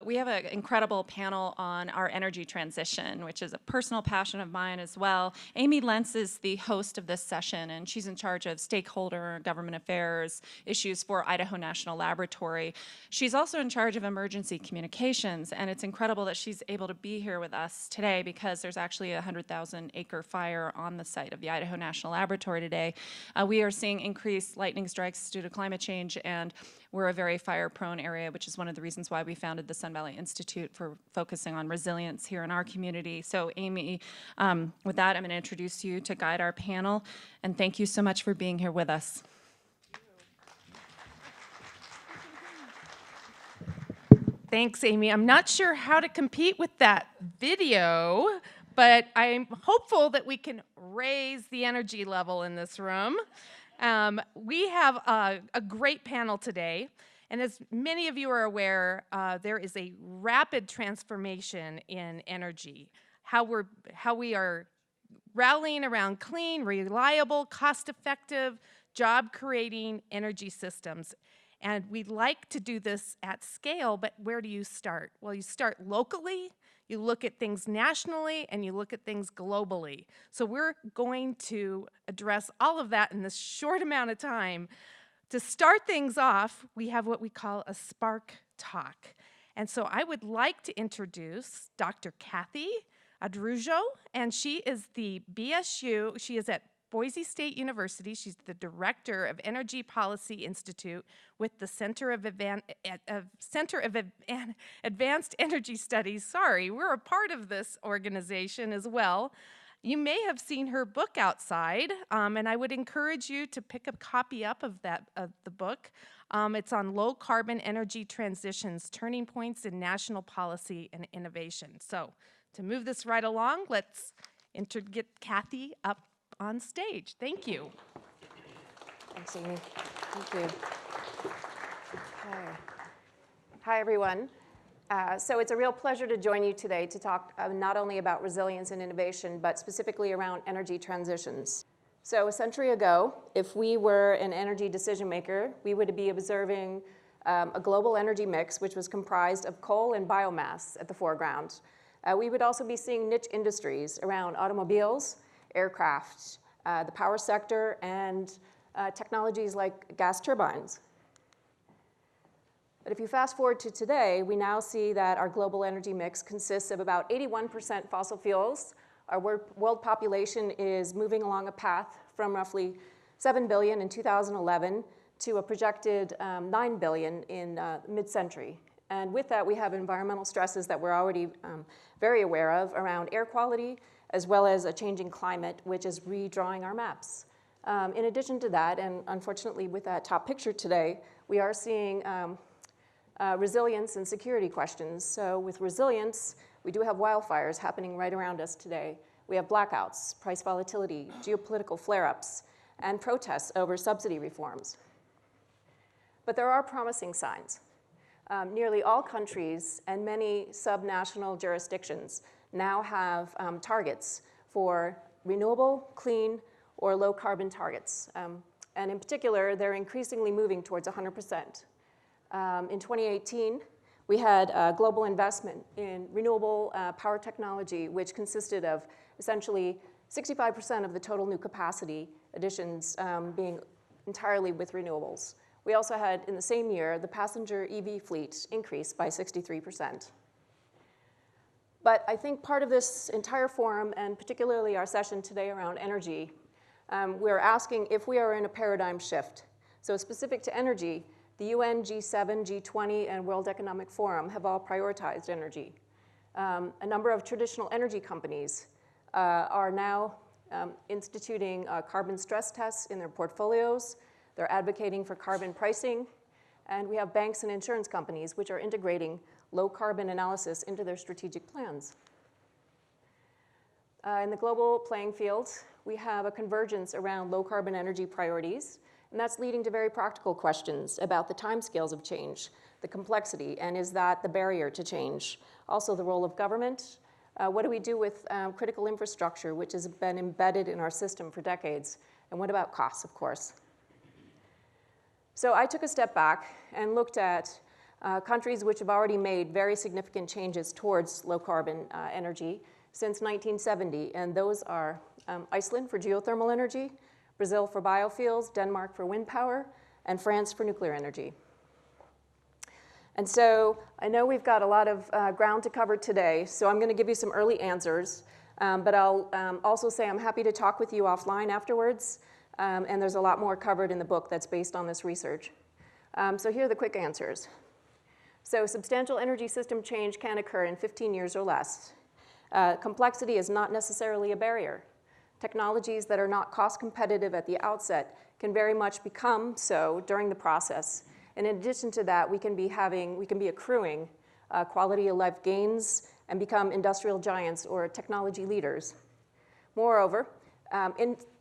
we have an incredible panel on our energy transition, which is a personal passion of mine as well. Amy Lientz is the host of this session, and she's in charge of stakeholder government affairs issues for Idaho National Laboratory. She's also in charge of emergency communications, and it's incredible that she's able to be here with us today because there's actually a 100,000-acre fire on the site of the Idaho National Laboratory today. We are seeing increased lightning strikes due to climate change, and we're a very fire-prone area, which is one of the reasons why we founded the Sun Valley Institute for focusing on resilience here in our community. So Amy, with that, I'm going to introduce you to guide our panel, and thank you so much for being here with us. Thanks, Amy. I'm not sure how to compete with that video, but I'm hopeful that we can raise the energy level in this room. We have a great panel today, and as many of you are aware, there is a rapid transformation in energy. How we are rallying around clean, reliable, cost-effective, job-creating energy systems. And we'd like to do this at scale, but where do you start? Well, you start locally, you look at things nationally, and you look at things globally. So we're going to address all of that in this short amount of time. To start things off, we have what we call a Spark Talk. And so I would like to introduce Dr. Kathy Araújo, and she is the BSU, she is at Boise State University. She's the director of Energy Policy Institute with the Center of Advanced Energy Studies. Sorry, we're a part of this organization as well. You may have seen her book outside, and I would encourage you to pick a copy up of the book. It's on low carbon energy transitions, turning points in national policy and innovation. So to move this right along, let's get Kathy up on stage. Thank you. Thanks, Amy. Thank you. Okay. Hi, everyone. So it's a real pleasure to join you today to talk not only about resilience and innovation, but specifically around energy transitions. So a century ago, if we were an energy decision maker, we would be observing a global energy mix, which was comprised of coal and biomass at the foreground. We would also be seeing niche industries around automobiles, aircraft, the power sector, and technologies like gas turbines. But if you fast forward to today, we now see that our global energy mix consists of about 81% fossil fuels. Our world population is moving along a path from roughly 7 billion in 2011 to a projected 9 billion in mid-century. And with that, we have environmental stresses that we're already very aware of around air quality, as well as a changing climate, which is redrawing our maps. In addition to that, and unfortunately with that top picture today, we are seeing resilience and security questions. So with resilience, we do have wildfires happening right around us today. We have blackouts, price volatility, geopolitical flare-ups, and protests over subsidy reforms. But there are promising signs. Nearly all countries and many subnational jurisdictions now have targets for renewable, clean, or low carbon targets. And in particular, they're increasingly moving towards 100%. In 2018, we had global investment in renewable power technology, which consisted of essentially 65% of the total new capacity additions being entirely with renewables. We also had, in the same year, the passenger EV fleet increase by 63%. But I think part of this entire forum, and particularly our session today around energy, we're asking if we are in a paradigm shift. So specific to energy, the UN, G7, G20, and World Economic Forum have all prioritized energy. A number of traditional energy companies are now instituting carbon stress tests in their portfolios. They're advocating for carbon pricing. And we have banks and insurance companies which are integrating low carbon analysis into their strategic plans. In the global playing field, we have a convergence around low carbon energy priorities. And that's leading to very practical questions about the timescales of change, the complexity, and is that the barrier to change? Also the role of government. What do we do with critical infrastructure, which has been embedded in our system for decades? And what about costs, of course? So I took a step back and looked at countries which have already made very significant changes towards low-carbon energy since 1970, and those are Iceland for geothermal energy, Brazil for biofuels, Denmark for wind power, and France for nuclear energy. And so I know we've got a lot of ground to cover today, so I'm going to give you some early answers, but I'll also say I'm happy to talk with you offline afterwards, and there's a lot more covered in the book that's based on this research. So here are the quick answers. So substantial energy system change can occur in 15 years or less. Complexity is not necessarily a barrier. Technologies that are not cost competitive at the outset can very much become so during the process. And in addition to that, we can be accruing quality of life gains and become industrial giants or technology leaders. Moreover,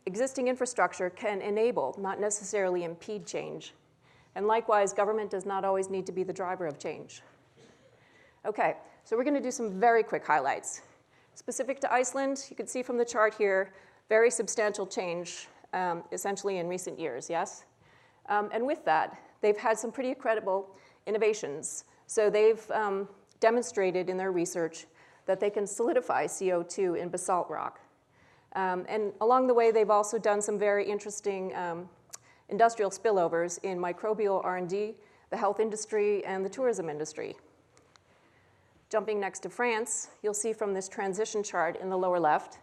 existing infrastructure can enable, not necessarily impede change. And likewise, government does not always need to be the driver of change. Okay, so we're going to do some very quick highlights. Specific to Iceland, you can see from the chart here, very substantial change, essentially in recent years, yes? And with that, they've had some pretty incredible innovations. So they've demonstrated in their research that they can solidify CO2 in basalt rock. And along the way, they've also done some very interesting industrial spillovers in microbial R&D, the health industry, and the tourism industry. Jumping next to France, you'll see from this transition chart in the lower left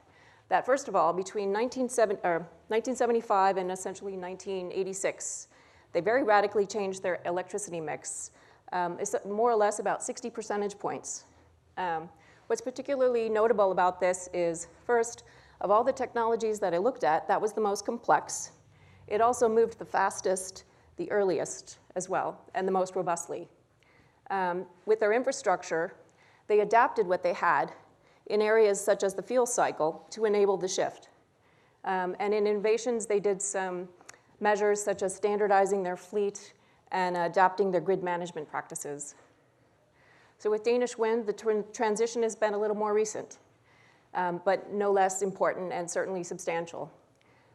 that, first of all, between 1975 and essentially 1986, they very radically changed their electricity mix. It's more or less about 60 percentage points. What's particularly notable about this is, first, of all the technologies that I looked at, that was the most complex. It also moved the fastest, the earliest as well, and the most robustly. With their infrastructure, they adapted what they had in areas such as the fuel cycle to enable the shift. And in innovations, they did some measures such as standardizing their fleet and adapting their grid management practices. So with Danish wind, the transition has been a little more recent, but no less important and certainly substantial.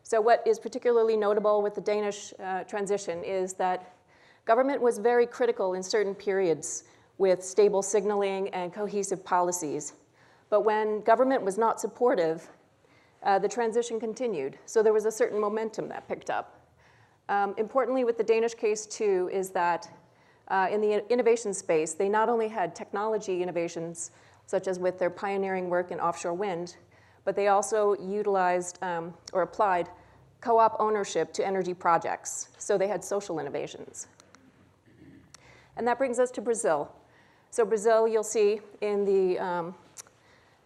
So what is particularly notable with the Danish transition is that government was very critical in certain periods with stable signaling and cohesive policies. But when government was not supportive, the transition continued. So there was a certain momentum that picked up. Importantly, with the Danish case, too, is that in the innovation space, they not only had technology innovations, such as with their pioneering work in offshore wind, but they also utilized or applied co-op ownership to energy projects. So they had social innovations. And that brings us to Brazil. So Brazil, you'll see in the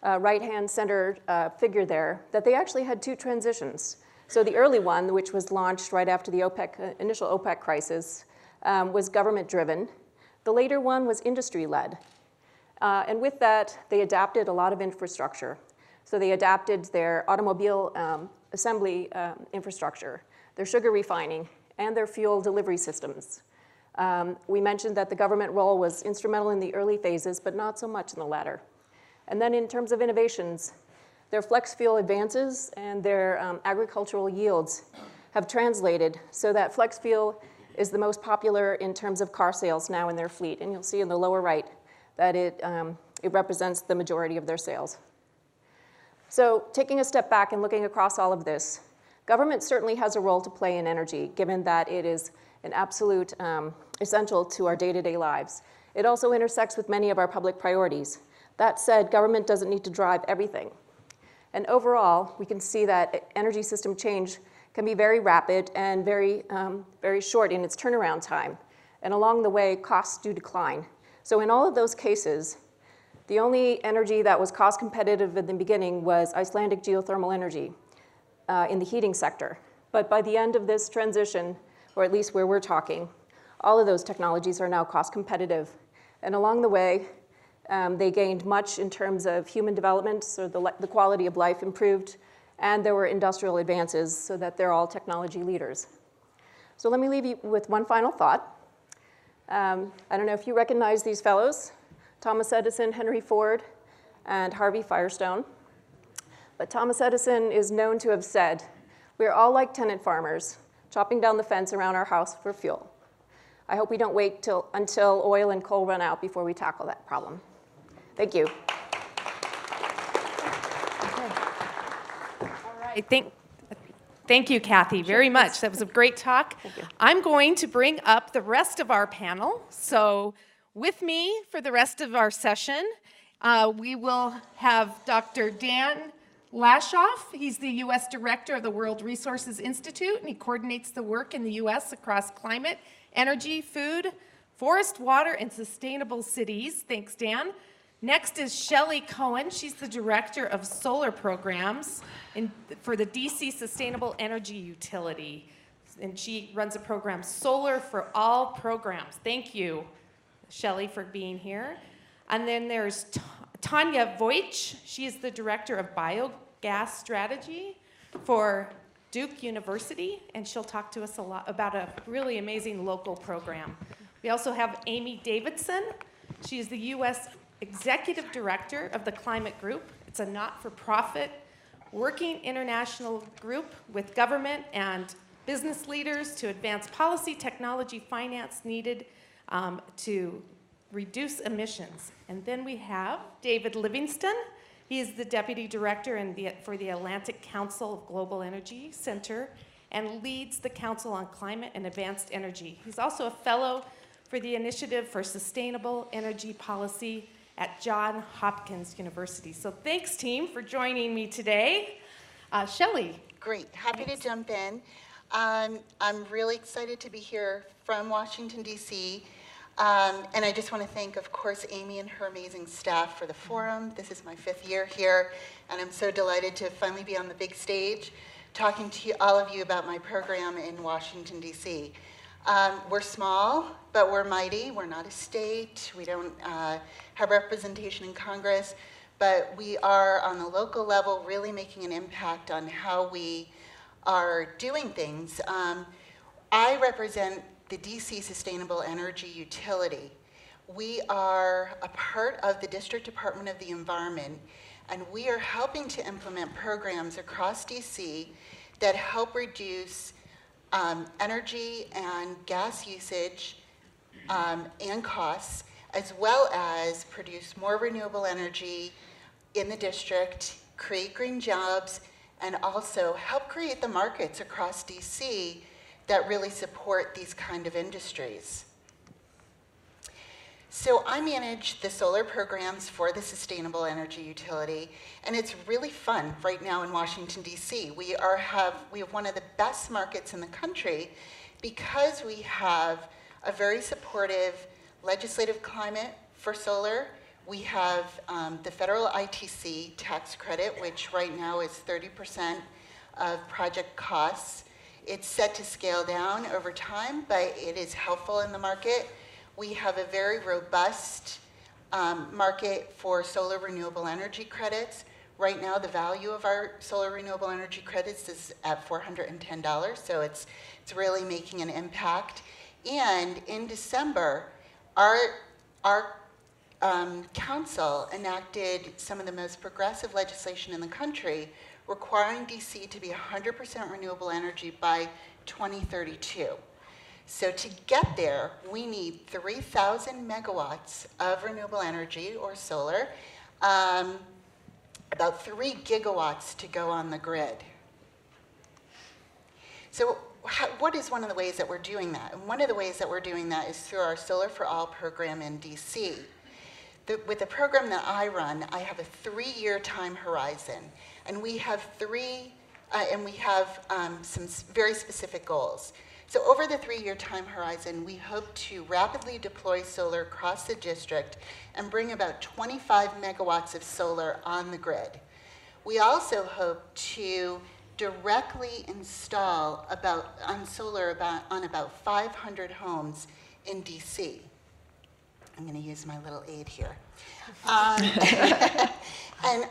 right-hand center figure there that they actually had two transitions. So the early one, which was launched right after the initial OPEC crisis, was government-driven. The later one was industry-led. And with that, they adapted a lot of infrastructure. So they adapted their automobile assembly infrastructure, their sugar refining, and their fuel delivery systems. We mentioned that the government role was instrumental in the early phases, but not so much in the latter. And then in terms of innovations, their flex fuel advances and their agricultural yields have translated so that flex fuel is the most popular in terms of car sales now in their fleet. And you'll see in the lower right that it represents the majority of their sales. So taking a step back and looking across all of this, government certainly has a role to play in energy, given that it is an absolute essential to our day-to-day lives. It also intersects with many of our public priorities. That said, government doesn't need to drive everything. And overall, we can see that energy system change can be very rapid and very short in its turnaround time. And along the way, costs do decline. So in all of those cases, the only energy that was cost competitive in the beginning was Icelandic geothermal energy in the heating sector. But by the end of this transition, or at least where we're talking, all of those technologies are now cost competitive. And along the way, they gained much in terms of human development, so the quality of life improved, and there were industrial advances so that they're all technology leaders. So let me leave you with one final thought. I don't know if you recognize these fellows, Thomas Edison, Henry Ford, and Harvey Firestone. But Thomas Edison is known to have said, "We're all like tenant farmers, chopping down the fence around our house for fuel. I hope we don't wait until oil and coal run out before we tackle that problem. Thank you. All right, thank you, Kathy, very much. That was a great talk. Thank you. I'm going to bring up the rest of our panel. So with me for the rest of our session, we will have Dr. Dan Lashoff. He's the U.S. Director of the World Resources Institute, and he coordinates the work in the U.S. across climate, energy, food, forest, water, and sustainable cities. Thanks, Dan. Next is Shelley Cohen. She's the Director of Solar Programs for the DC Sustainable Energy Utility. And she runs a program, Solar for All Programs. Thank you, Shelley, for being here. And then there's Tanja Vujic. She is the Director of Biogas Strategy for Duke University, and she'll talk to us a lot about a really amazing local program. We also have Amy Davidsen. She is the U.S. Executive Director of the Climate Group. It's a not-for-profit working international group with government and business leaders to advance policy, technology, finance needed to reduce emissions. And then we have David Livingston. He is the Deputy Director for the Atlantic Council of Global Energy Center and leads the Council on Climate and Advanced Energy. He's also a fellow for the Initiative for Sustainable Energy Policy at Johns Hopkins University. So thanks, team, for joining me today. Shelley. Great, happy to jump in. I'm really excited to be here from Washington, D.C. And I just want to thank, of course, Amy and her amazing staff for the forum. This is my 5th year here, and I'm so delighted to finally be on the big stage talking to all of you about my program in Washington, D.C. We're small, but we're mighty. We're not a state. We don't have representation in Congress, but we are on the local level really making an impact on how we are doing things. I represent the DC Sustainable Energy Utility. We are a part of the District Department of the Environment, and we are helping to implement programs across DC that help reduce energy and gas usage and costs, as well as produce more renewable energy in the district, create green jobs, and also help create the markets across DC that really support these kind of industries. So I manage the solar programs for the Sustainable Energy Utility, and it's really fun right now in Washington, D.C. We have one of the best markets in the country because we have a very supportive legislative climate for solar. We have the federal ITC tax credit, which right now is 30% of project costs. It's set to scale down over time, but it is helpful in the market. We have a very robust market for solar renewable energy credits. Right now, the value of our solar renewable energy credits is at $410, so it's really making an impact. And in December, our council enacted some of the most progressive legislation in the country, requiring DC to be 100% renewable energy by 2032. So to get there, we need 3,000 megawatts of renewable energy or solar, about 3 gigawatts to go on the grid. So what is one of the ways that we're doing that? And one of the ways that we're doing that is through our Solar for All program in DC. With the program that I run, I have a 3-year time horizon, and we have some very specific goals. So over the 3-year time horizon, we hope to rapidly deploy solar across the district and bring about 25 megawatts of solar on the grid. We also hope to directly install solar on about 500 homes in DC. I'm going to use my little aid here. And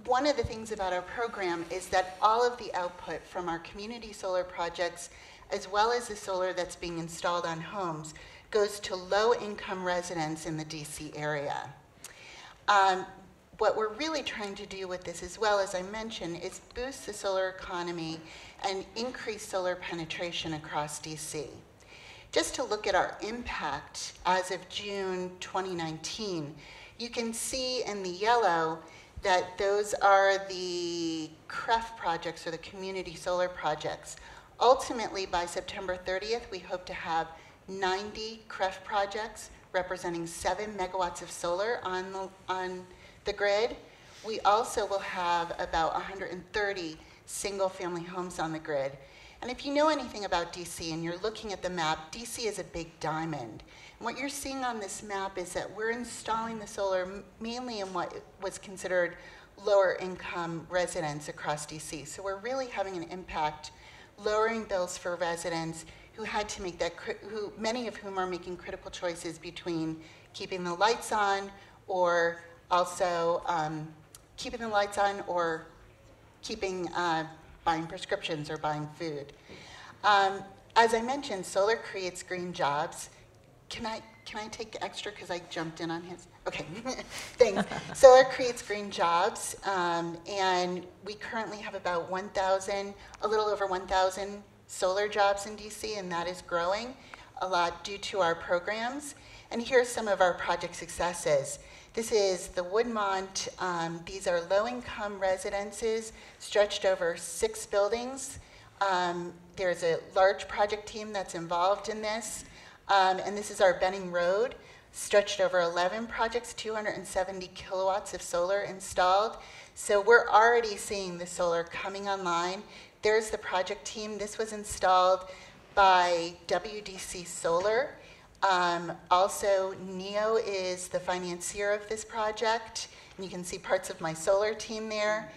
one of the things about our program is that all of the output from our community solar projects, as well as the solar that's being installed on homes, goes to low-income residents in the DC area. What we're really trying to do with this, as well as I mentioned, is boost the solar economy and increase solar penetration across DC. just to look at our impact as of June 2019, you can see in the yellow that those are the CREF projects, or the community solar projects. Ultimately, by September 30th, we hope to have 90 CREF projects representing 7 megawatts of solar on the grid. We also will have about 130 single-family homes on the grid. And if you know anything about DC and you're looking at the map, DC is a big diamond. And what you're seeing on this map is that we're installing the solar mainly in what was considered lower income residents across DC. So we're really having an impact, lowering bills for residents who had to make that, many of whom are making critical choices between keeping the lights on, or also keeping the lights on, or keeping buying prescriptions or buying food. As I mentioned, solar creates green jobs. Can I take extra because I jumped in on his? Okay, thanks. Solar creates green jobs, and we currently have about 1,000, a little over 1,000 solar jobs in DC, and that is growing a lot due to our programs. And here's some of our project successes. This is the Woodmont. These are low-income residences stretched over 6 buildings. There's a large project team that's involved in this. And this is our Benning Road, stretched over 11 projects, 270 kilowatts of solar installed. So we're already seeing the solar coming online. There's the project team. This was installed by WDC Solar. Also, NEO is the financier of this project, and you can see parts of my solar team there.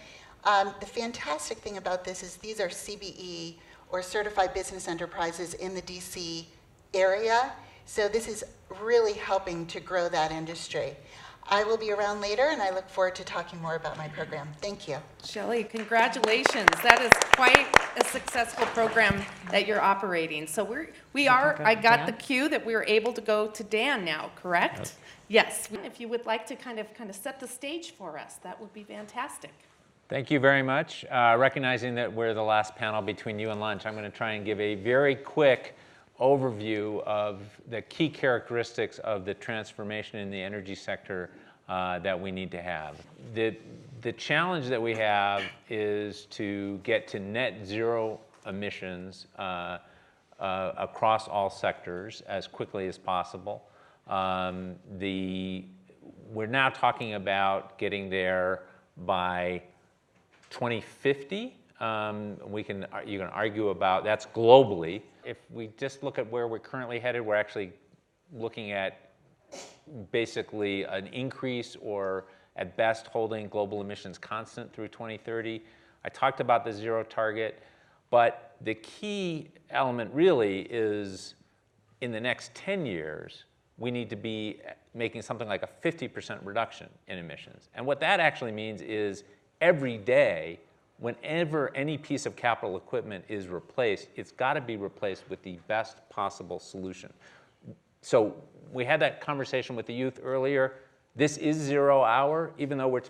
The fantastic thing about this is these are CBE, or Certified Business Enterprises, in the DC area. So this is really helping to grow that industry. I will be around later, and I look forward to talking more about my program. Thank you. Shelley, congratulations. That is quite a successful program that you're operating. So I got the cue that we were able to go to Dan now, correct? Yes. If you would like to kind of set the stage for us, that would be fantastic. Thank you very much. Recognizing that we're the last panel between you and lunch, I'm going to try and give a very quick overview of the key characteristics of the transformation in the energy sector that we need to have. The challenge that we have is to get to net zero emissions across all sectors as quickly as possible. We're now talking about getting there by 2050. You can argue about that's globally. If we just look at where we're currently headed, we're actually looking at basically an increase, or at best holding global emissions constant through 2030. I talked about the zero target, but the key element really is in the next 10 years, we need to be making something like a 50% reduction in emissions. And what that actually means is every day, whenever any piece of capital equipment is replaced, it's got to be replaced with the best possible solution. So we had that conversation with the youth earlier. This is 0 hour, even though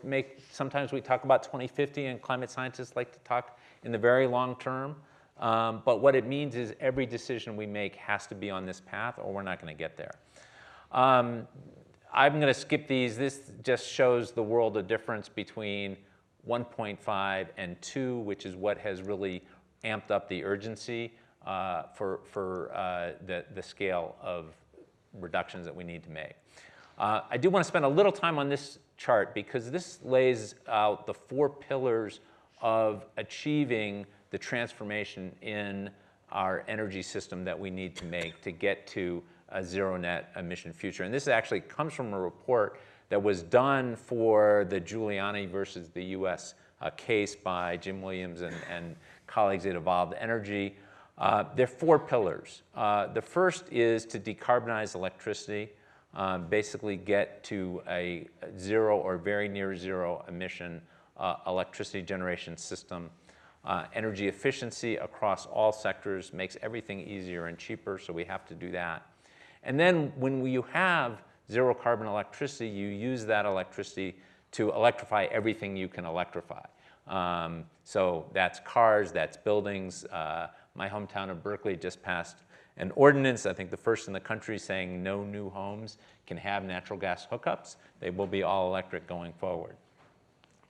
sometimes we talk about 2050, and climate scientists like to talk in the very long term. But what it means is every decision we make has to be on this path, or we're not going to get there. I'm going to skip these. This just shows the world of difference between 1.5 and 2, which is what has really amped up the urgency for the scale of reductions that we need to make. I do want to spend a little time on this chart because this lays out the 4 pillars of achieving the transformation in our energy system that we need to make to get to a zero net emission future. And this actually comes from a report that was done for the Giuliani versus the US case by Jim Williams and colleagues at Evolved Energy. There are 4 pillars. The first is to decarbonize electricity, basically get to a zero or very near zero emission electricity generation system. Energy efficiency across all sectors makes everything easier and cheaper, so we have to do that. And then when you have zero carbon electricity, you use that electricity to electrify everything you can electrify. So that's cars, that's buildings. My hometown of Berkeley just passed an ordinance, I think the first in the country, saying no new homes can have natural gas hookups. They will be all electric going forward.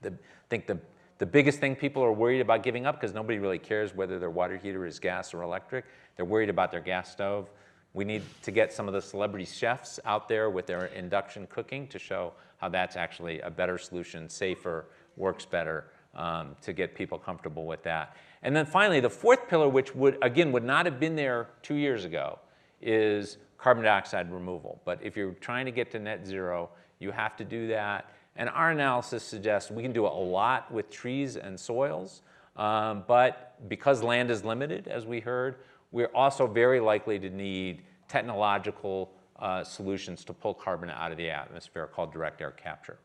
I think the biggest thing people are worried about giving up, because nobody really cares whether their water heater is gas or electric, they're worried about their gas stove. We need to get some of the celebrity chefs out there with their induction cooking to show how that's actually a better solution, safer, works better, to get people comfortable with that. And then finally, the fourth pillar, which would not have been there 2 years ago, is carbon dioxide removal. But if you're trying to get to net zero, you have to do that. And our analysis suggests we can do a lot with trees and soils, but because land is limited, as we heard, we're also very likely to need technological solutions to pull carbon out of the atmosphere called direct air capture.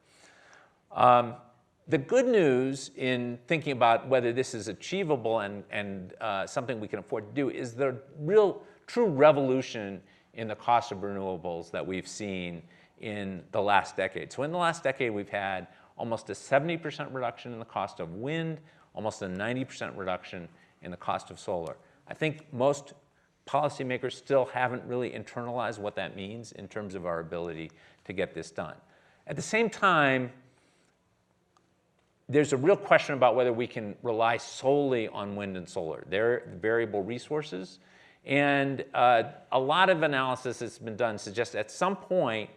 The good news in thinking about whether this is achievable and something we can afford to do is the real true revolution in the cost of renewables that we've seen in the last decade. So in the last decade, we've had almost a 70% reduction in the cost of wind, almost a 90% reduction in the cost of solar. I think most policymakers still haven't really internalized what that means in terms of our ability to get this done. At the same time, there's a real question about whether we can rely solely on wind and solar. They're variable resources. And a lot of analysis that's been done suggests at some point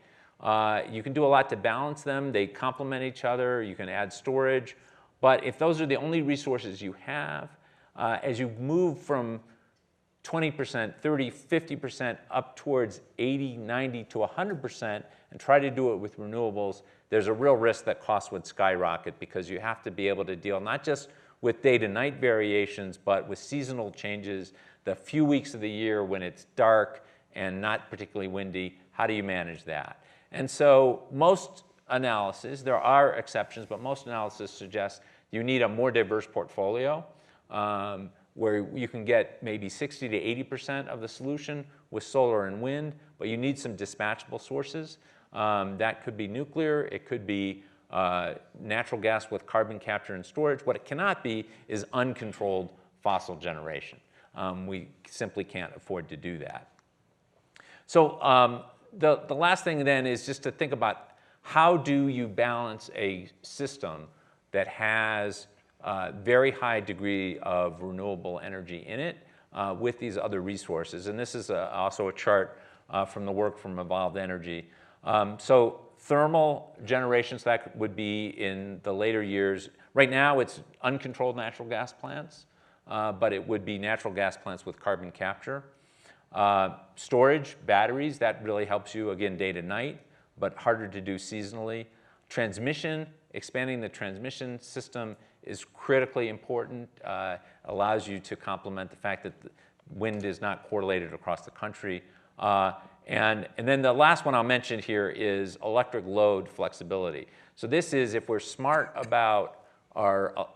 you can do a lot to balance them. They complement each other. You can add storage. But if those are the only resources you have, as you move from 20%, 30, 50% up towards 80, 90 to 100% and try to do it with renewables, there's a real risk that costs would skyrocket because you have to be able to deal not just with day to night variations, but with seasonal changes, the few weeks of the year when it's dark and not particularly windy. How do you manage that? And so most analysis, there are exceptions, but most analysis suggests you need a more diverse portfolio where you can get maybe 60 to 80% of the solution with solar and wind, but you need some dispatchable sources. That could be nuclear, it could be natural gas with carbon capture and storage. What it cannot be is uncontrolled fossil generation. We simply can't afford to do that. So the last thing then is just to think about how do you balance a system that has a very high degree of renewable energy in it with these other resources. And this is also a chart from the work from Evolved Energy. So thermal generations, that would be in the later years. Right now it's uncontrolled natural gas plants, but it would be natural gas plants with carbon capture. Storage, batteries, that really helps you, again, day to night, but harder to do seasonally. Transmission, expanding the transmission system is critically important, allows you to complement the fact that the wind is not correlated across the country. And then the last one I'll mention here is electric load flexibility. So this is if we're smart about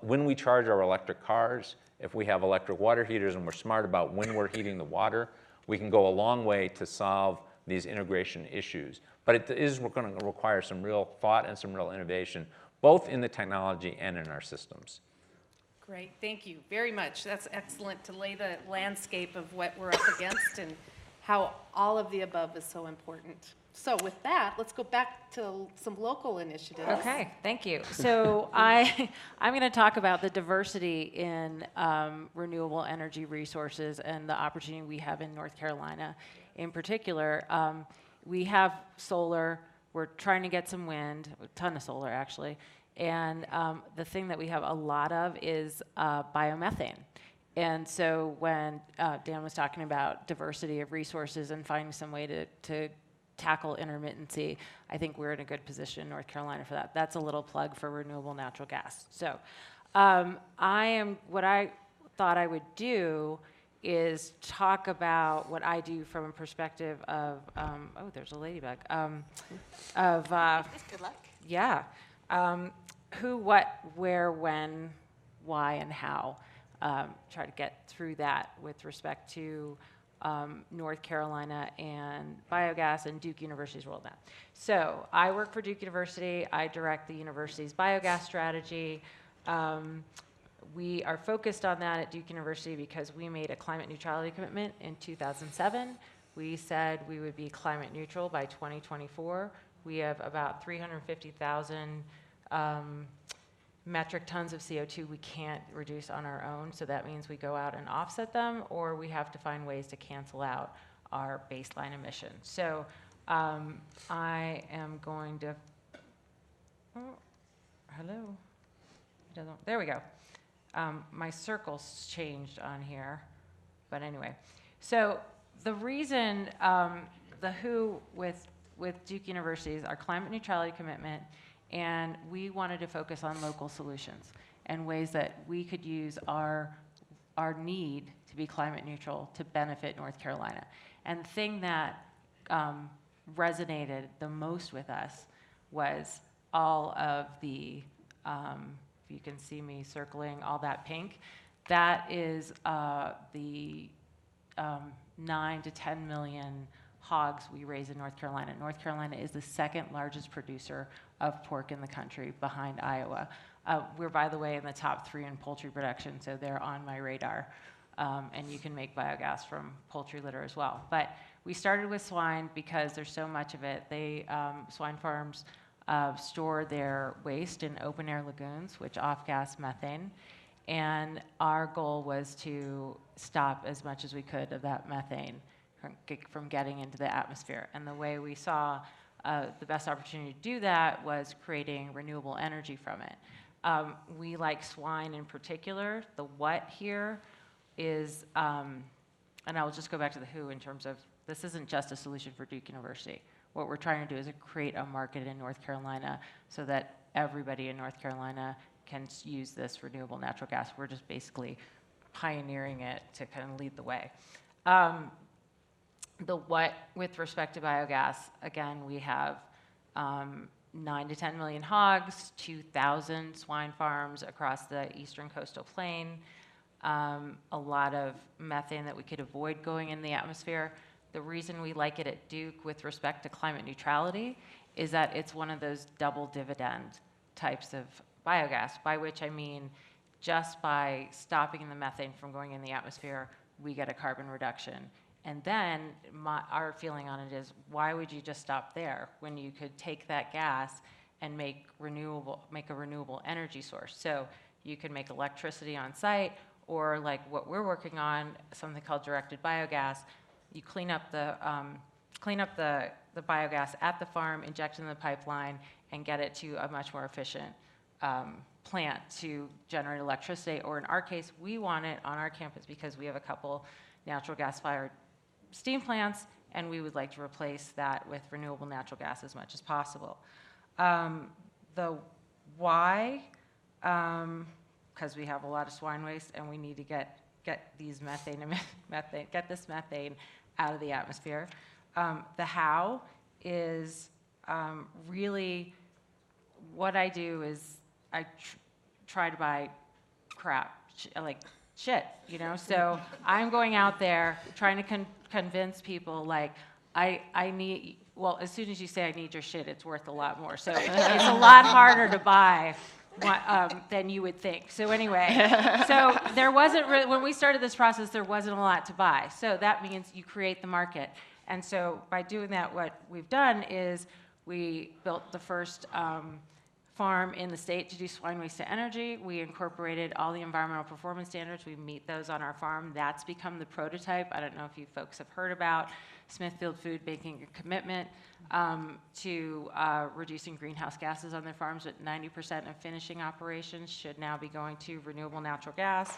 when we charge our electric cars, if we have electric water heaters and we're smart about when we're heating the water, we can go a long way to solve these integration issues. But it is going to require some real thought and some real innovation, both in the technology and in our systems. Great, thank you very much. That's excellent to lay the landscape of what we're up against and how all of the above is so important. So with that, let's go back to some local initiatives. Okay, thank you. So I'm going to talk about the diversity in renewable energy resources and the opportunity we have in North Carolina. In particular, we have solar. We're trying to get some wind, a ton of solar actually. And the thing that we have a lot of is biomethane. And so when Dan was talking about diversity of resources and finding some way to tackle intermittency, I think we're in a good position in North Carolina for that. That's a little plug for renewable natural gas. So what I thought I would do is talk about what I do from a perspective of, oh, there's a ladybug, of, Good luck. yeah, who, what, where, when, why, and how. Try to get through that with respect to North Carolina and biogas and Duke University's role in that. So I work for Duke University. I direct the university's biogas strategy. we are focused on that at Duke University because we made a climate neutrality commitment in 2007. We said we would be climate neutral by 2024. We have about 350,000 metric tons of CO2 we can't reduce on our own, so that means we go out and offset them, or we have to find ways to cancel out our baseline emissions. So I am going to, hello, there we go. My circle's changed on here, but anyway. So the reason the WHO with Duke University is our climate neutrality commitment, and we wanted to focus on local solutions and ways that we could use our need to be climate neutral to benefit North Carolina. And the thing that resonated the most with us was all of the, if you can see me circling all that pink, that is the 9 to 10 million hogs we raise in North Carolina. North Carolina is the second largest producer of pork in the country, behind Iowa. We're, by the way, in the top 3 in poultry production, so they're on my radar. And you can make biogas from poultry litter as well. But we started with swine because there's so much of it. Swine farms store their waste in open air lagoons, which off-gas methane. And our goal was to stop as much as we could of that methane from getting into the atmosphere. And the way we saw the best opportunity to do that was creating renewable energy from it. We like swine in particular. The what here is, and I'll just go back to the who in terms of, this isn't just a solution for Duke University. What we're trying to do is create a market in North Carolina so that everybody in North Carolina can use this renewable natural gas. We're just basically pioneering it to kind of lead the way. The what with respect to biogas, again, we have 9 to 10 million hogs, 2,000 swine farms across the eastern coastal plain, a lot of methane that we could avoid going in the atmosphere. The reason we like it at Duke with respect to climate neutrality is that it's one of those double dividend types of biogas, by which I mean just by stopping the methane from going in the atmosphere, we get a carbon reduction. And then our feeling on it is, why would you just stop there when you could take that gas and make a renewable energy source? So you can make electricity on site, or like what we're working on, something called directed biogas. You clean up the biogas at the farm, inject it in the pipeline, and get it to a much more efficient plant to generate electricity. Or in our case, we want it on our campus because we have a couple natural gas-fired steam plants, and we would like to replace that with renewable natural gas as much as possible. The why, because we have a lot of swine waste and we need to get these get this methane out of the atmosphere. The how is really what I do is I try to buy crap, like shit, you know? So I'm going out there trying to convince people, like, I need, well, as soon as you say I need your shit, it's worth a lot more. So it's a lot harder to buy than you would think. So anyway, so there wasn't, when we started this process, there wasn't a lot to buy. So that means you create the market. And so by doing that, what we've done is we built the first farm in the state to do swine waste to energy. We incorporated all the environmental performance standards. We meet those on our farm. That's become the prototype. I don't know if you folks have heard about Smithfield Food making a commitment to reducing greenhouse gases on their farms, but 90% of finishing operations should now be going to renewable natural gas.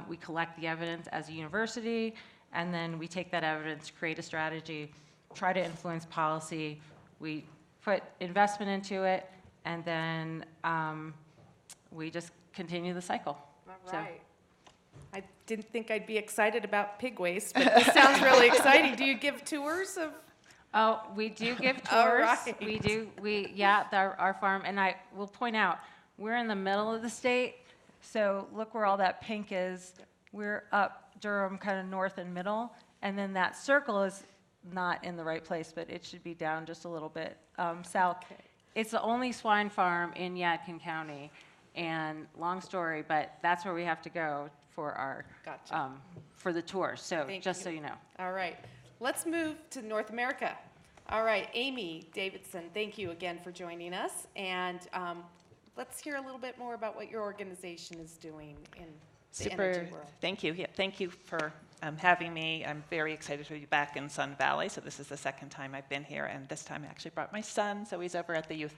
We collect the evidence as a university, and then we take that evidence, create a strategy, try to influence policy. We put investment into it, and then we just continue the cycle. All right. I didn't think I'd be excited about pig waste, but this sounds really exciting. Do you give tours of? Oh, we do give tours. All right. Our farm, and I will point out, we're in the middle of the state, so look where all that pink is. We're up Durham, kind of north and middle, and then that circle is not in the right place, but it should be down just a little bit south. Okay. It's the only swine farm in Yadkin County, And long story, but that's where we have to go for our Gotcha. for the tour. So Thank just you. so you know. All right, let's move to North America. All right, Amy Davidsen, thank you again for joining us. And let's hear a little bit more about what your organization is doing in the energy world. Thank you. Yeah, thank you for having me. I'm very excited to be back in Sun Valley. So this is the second time I've been here, and this time I actually brought my son, so he's over at the Youth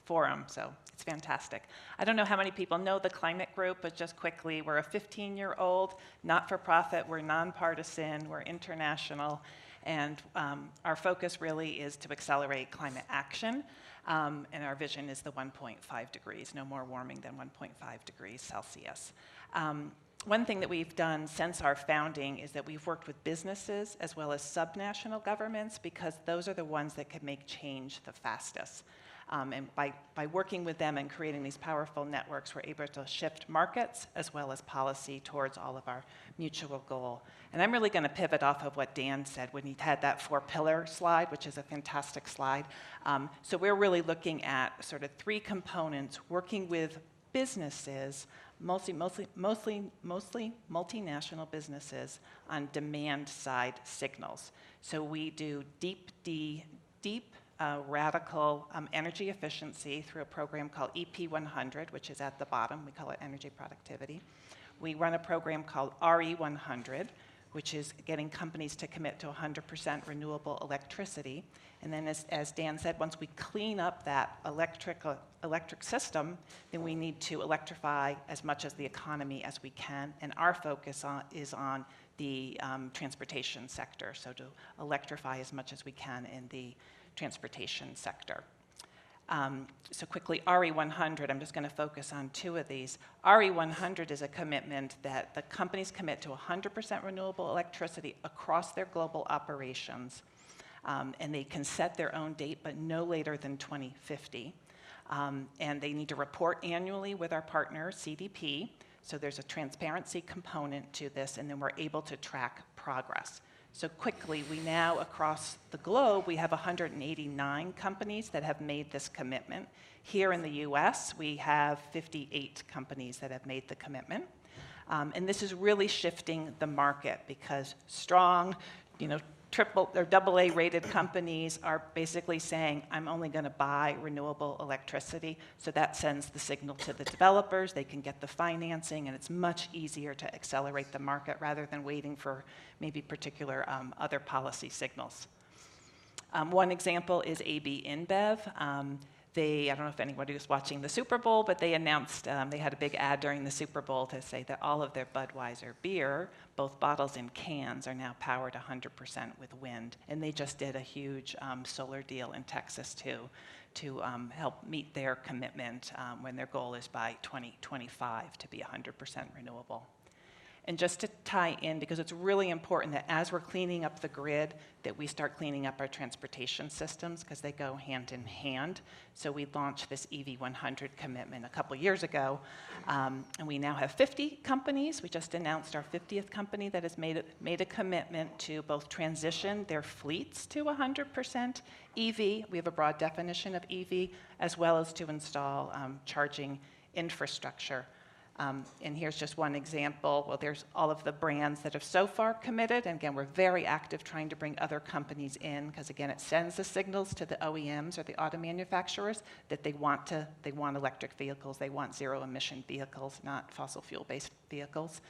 Forum, so it's fantastic. I don't know how many people know the Climate Group, but just quickly, we're a 15-year-old not-for-profit, we're nonpartisan, we're international, and our focus really is to accelerate climate action, and our vision is the 1.5 degrees, no more warming than 1.5 degrees Celsius. One thing that we've done since our founding is that we've worked with businesses as well as subnational governments, because those are the ones that can make change the fastest. And by working with them and creating these powerful networks, we're able to shift markets as well as policy towards all of our mutual goal. And I'm really going to pivot off of what Dan said when he had that 4-pillar slide, which is a fantastic slide. So we're really looking at sort of 3 components, working with businesses, mostly multinational businesses, on demand side signals. So we do deep radical energy efficiency through a program called EP100, which is at the bottom. We call it energy productivity. We run a program called RE100, which is getting companies to commit to 100% renewable electricity. And then as Dan said, once we clean up that electric system, then we need to electrify as much as the economy as we can. And our focus is on the transportation sector, so to electrify as much as we can in the transportation sector. So quickly, RE100, I'm just going to focus on 2 of these. RE100 is a commitment that the companies commit to 100% renewable electricity across their global operations, and they can set their own date, but no later than 2050. And they need to report annually with our partner, CDP, so there's a transparency component to this, and then we're able to track progress. So quickly, we now, across the globe, we have 189 companies that have made this commitment. Here in the US, we have 58 companies that have made the commitment. And this is really shifting the market, because strong, triple or AA rated companies are basically saying, I'm only going to buy renewable electricity. So that sends the signal to the developers. They can get the financing, and it's much easier to accelerate the market rather than waiting for maybe particular other policy signals. One example is AB InBev. I don't know if anybody was watching the Super Bowl, but they announced, they had a big ad during the Super Bowl to say that all of their Budweiser beer, both bottles and cans, are now powered 100% with wind. And they just did a huge solar deal in Texas to help meet their commitment when their goal is by 2025 to be 100% renewable. And just to tie in, because it's really important that as we're cleaning up the grid, that we start cleaning up our transportation systems, because they go hand in hand. So we launched this EV100 commitment a couple years ago, and we now have 50 companies. We just announced our 50th company that has made a commitment to both transition their fleets to 100% EV. We have a broad definition of EV, as well as to install charging infrastructure. And here's just one example. Well, there's all of the brands that have so far committed. And again, we're very active trying to bring other companies in, because again, it sends the signals to the OEMs or the auto manufacturers that they want electric vehicles, they want zero-emission vehicles, not fossil fuel-based vehicles.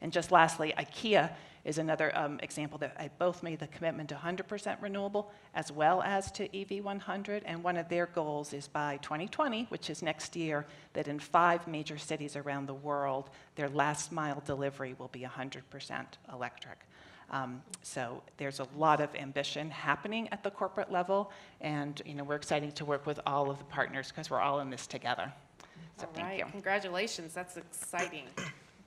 And just lastly, IKEA is another example that I both made the commitment to 100% renewable as well as to EV100. And one of their goals is by 2020, which is next year, that in 5 major cities around the world, their last mile delivery will be 100% electric. So there's a lot of ambition happening at the corporate level, and we're excited to work with all of the partners, because we're all in this together. So thank you. Congratulations, that's exciting.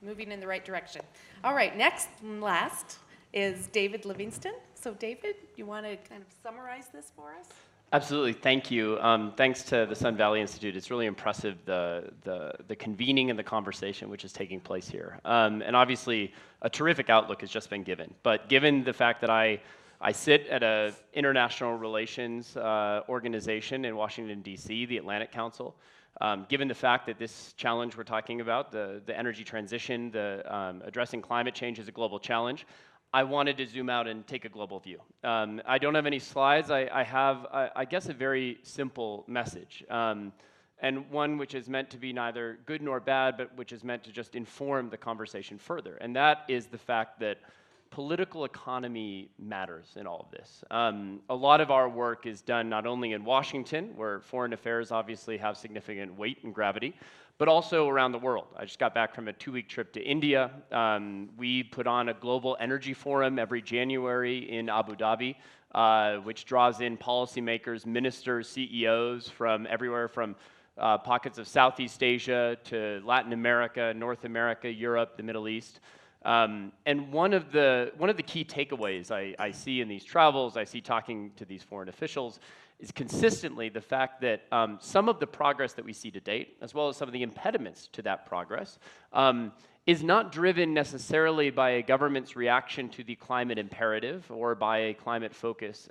Moving in the right direction. All right, next and last is David Livingston. So David, you want to kind of summarize this for us? Absolutely, thank you. Thanks to the Sun Valley Institute. It's really impressive, the convening and the conversation which is taking place here. And obviously, a terrific outlook has just been given. But given the fact that I sit at an international relations organization in Washington, D.C., the Atlantic Council, Given the fact that this challenge we're talking about, the energy transition, addressing climate change is a global challenge, I wanted to zoom out and take a global view. I don't have any slides. I have, I guess, a very simple message, and one which is meant to be neither good nor bad, but which is meant to just inform the conversation further. And that is the fact that political economy matters in all of this. A lot of our work is done not only in Washington, where foreign affairs obviously have significant weight and gravity, but also around the world. I just got back from a 2-week trip to India. We put on a global energy forum every January in Abu Dhabi, which draws in policymakers, ministers, CEOs from everywhere from pockets of Southeast Asia to Latin America, North America, Europe, the Middle East. And one of the key takeaways I see in these travels, I see talking to these foreign officials, is consistently the fact that some of the progress that we see to date, as well as some of the impediments to that progress, is not driven necessarily by a government's reaction to the climate imperative or by a climate focus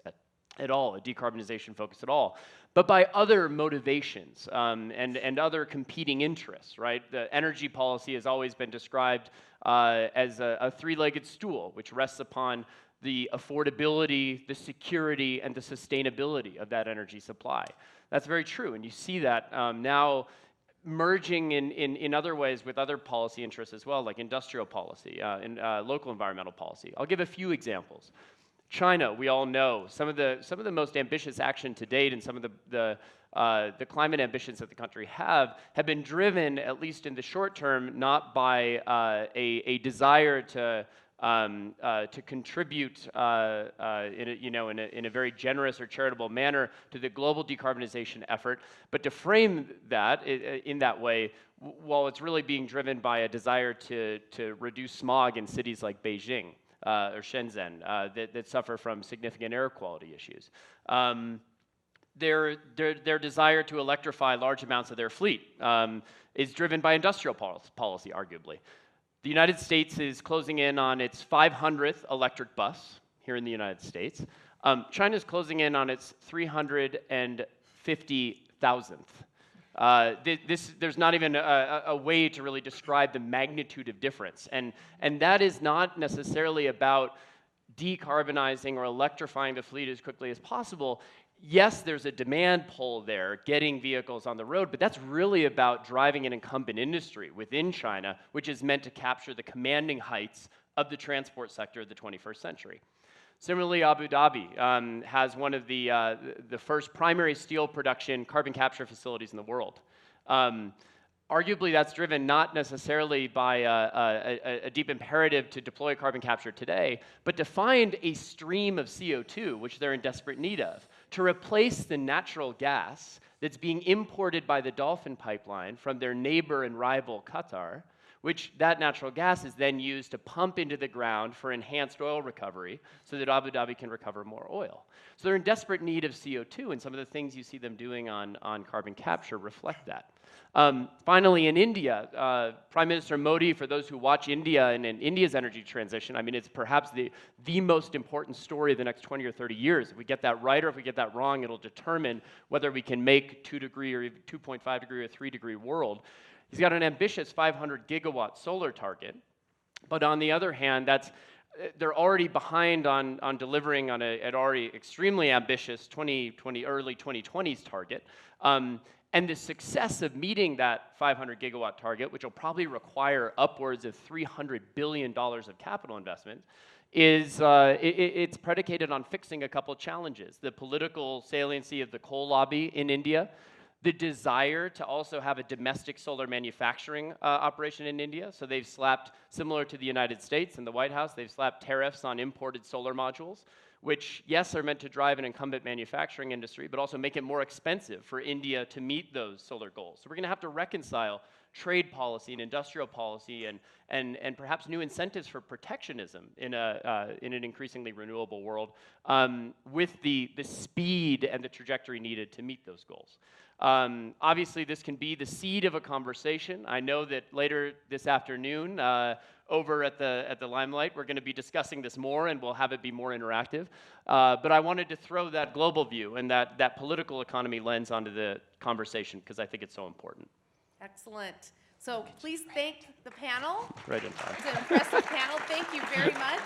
at all, a decarbonization focus at all, but by other motivations and other competing interests, right? The energy policy has always been described as a three-legged stool, which rests upon the affordability, the security, and the sustainability of that energy supply. That's very true, and you see that now merging in other ways with other policy interests as well, like industrial policy and local environmental policy. I'll give a few examples. China, we all know, some of the most ambitious action to date and some of the climate ambitions that the country have been driven, at least in the short term, not by a desire to contribute in a very generous or charitable manner to the global decarbonization effort, but to frame that in that way, while it's really being driven by a desire to reduce smog in cities like Beijing or Shenzhen that suffer from significant air quality issues. Their desire to electrify large amounts of their fleet is driven by industrial policy, arguably. The United States is closing in on its 500th electric bus here in the United States. China is closing in on its 350,000th. There's not even a way to really describe the magnitude of difference. And that is not necessarily about decarbonizing or electrifying the fleet as quickly as possible. Yes, there's a demand pull there, getting vehicles on the road, but that's really about driving an incumbent industry within China, which is meant to capture the commanding heights of the transport sector of the 21st century. Similarly, Abu Dhabi has one of the first primary steel production carbon capture facilities in the world. Arguably, that's driven not necessarily by a deep imperative to deploy carbon capture today, but to find a stream of CO2, which they're in desperate need of, to replace the natural gas that's being imported by the Dolphin pipeline from their neighbor and rival Qatar, which that natural gas is then used to pump into the ground for enhanced oil recovery so that Abu Dhabi can recover more oil. So they're in desperate need of CO2, and some of the things you see them doing on carbon capture reflect that. Finally, in India, Prime Minister Modi, for those who watch India and India's energy transition, I mean, it's perhaps the most important story of the next 20 or 30 years. If we get that right or if we get that wrong, it'll determine whether we can make 2-degree or even 2.5 degree or 3-degree world. He's got an ambitious 500 gigawatt solar target, but on the other hand, they're already behind on delivering on an already extremely ambitious early 2020s target. And the success of meeting that 500 gigawatt target, which will probably require upwards of $300 billion of capital investment, it's predicated on fixing a couple of challenges. The political saliency of the coal lobby in India, the desire to also have a domestic solar manufacturing operation in India. So they've slapped, similar to the United States and the White House, they've slapped tariffs on imported solar modules, which, yes, are meant to drive an incumbent manufacturing industry, but also make it more expensive for India to meet those solar goals. So we're going to have to reconcile trade policy and industrial policy and perhaps new incentives for protectionism in an increasingly renewable world with the speed and the trajectory needed to meet those goals. Obviously, this can be the seed of a conversation. I know that later this afternoon, over at the Limelight, we're going to be discussing this more, and we'll have it be more interactive. But I wanted to throw that global view and that political economy lens onto conversation because I think it's so important. Excellent. So please thank the panel. Right in time. It's an impressive panel. Thank you very much.